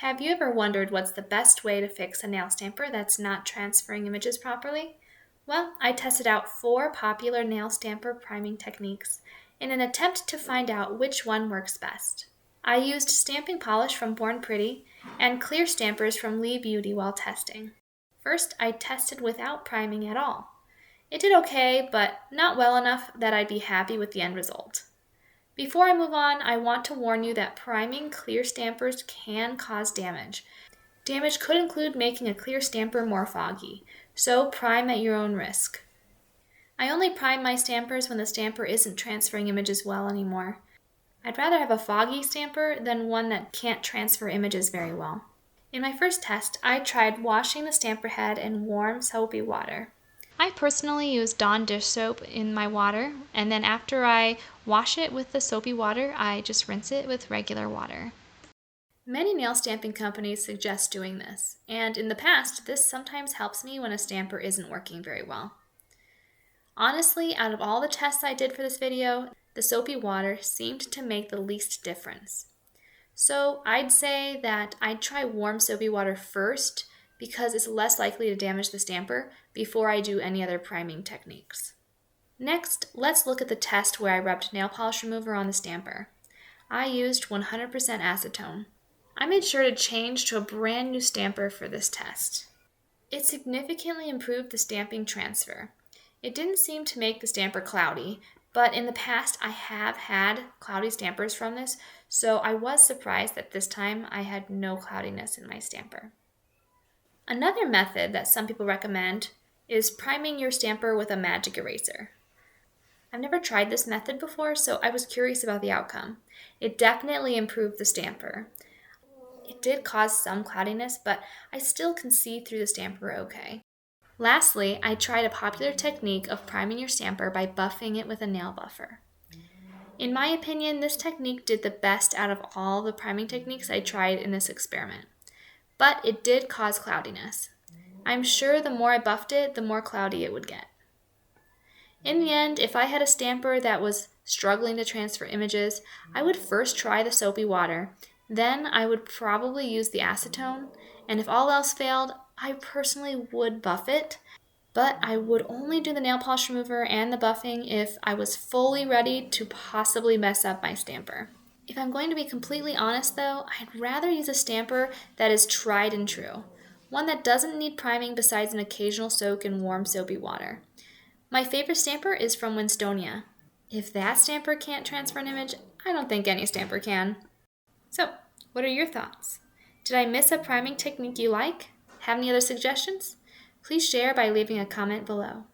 Have you ever wondered what's the best way to fix a nail stamper that's not transferring images properly? Well, I tested out 4 popular nail stamper priming techniques in an attempt to find out which one works best. I used stamping polish from Born Pretty and clear stampers from Lee Beauty while testing. First, I tested without priming at all. It did okay, but not well enough that I'd be happy with the end result. Before I move on, I want to warn you that priming clear stampers can cause damage. Damage could include making a clear stamper more foggy, so prime at your own risk. I only prime my stampers when the stamper isn't transferring images well anymore. I'd rather have a foggy stamper than one that can't transfer images very well. In my first test, I tried washing the stamper head in warm, soapy water. I personally use Dawn dish soap in my water, and then after I wash it with the soapy water, I just rinse it with regular water. Many nail stamping companies suggest doing this, and in the past, this sometimes helps me when a stamper isn't working very well. Honestly, out of all the tests I did for this video, the soapy water seemed to make the least difference. So I'd say that I'd try warm soapy water first because it's less likely to damage the stamper before I do any other priming techniques. Next, let's look at the test where I rubbed nail polish remover on the stamper. I used 100% acetone. I made sure to change to a brand new stamper for this test. It significantly improved the stamping transfer. It didn't seem to make the stamper cloudy, but in the past I have had cloudy stampers from this, so I was surprised that this time I had no cloudiness in my stamper. Another method that some people recommend is priming your stamper with a magic eraser. I've never tried this method before, so I was curious about the outcome. It definitely improved the stamper. It did cause some cloudiness, but I still can see through the stamper okay. Lastly, I tried a popular technique of priming your stamper by buffing it with a nail buffer. In my opinion, this technique did the best out of all the priming techniques I tried in this experiment. But it did cause cloudiness. I'm sure the more I buffed it, the more cloudy it would get. In the end, if I had a stamper that was struggling to transfer images, I would first try the soapy water. Then I would probably use the acetone, and if all else failed, I personally would buff it, but I would only do the nail polish remover and the buffing if I was fully ready to possibly mess up my stamper. If I'm going to be completely honest though, I'd rather use a stamper that is tried and true, one that doesn't need priming besides an occasional soak in warm soapy water. My favorite stamper is from Winstonia. If that stamper can't transfer an image, I don't think any stamper can. So, what are your thoughts? Did I miss a priming technique you like? Have any other suggestions? Please share by leaving a comment below.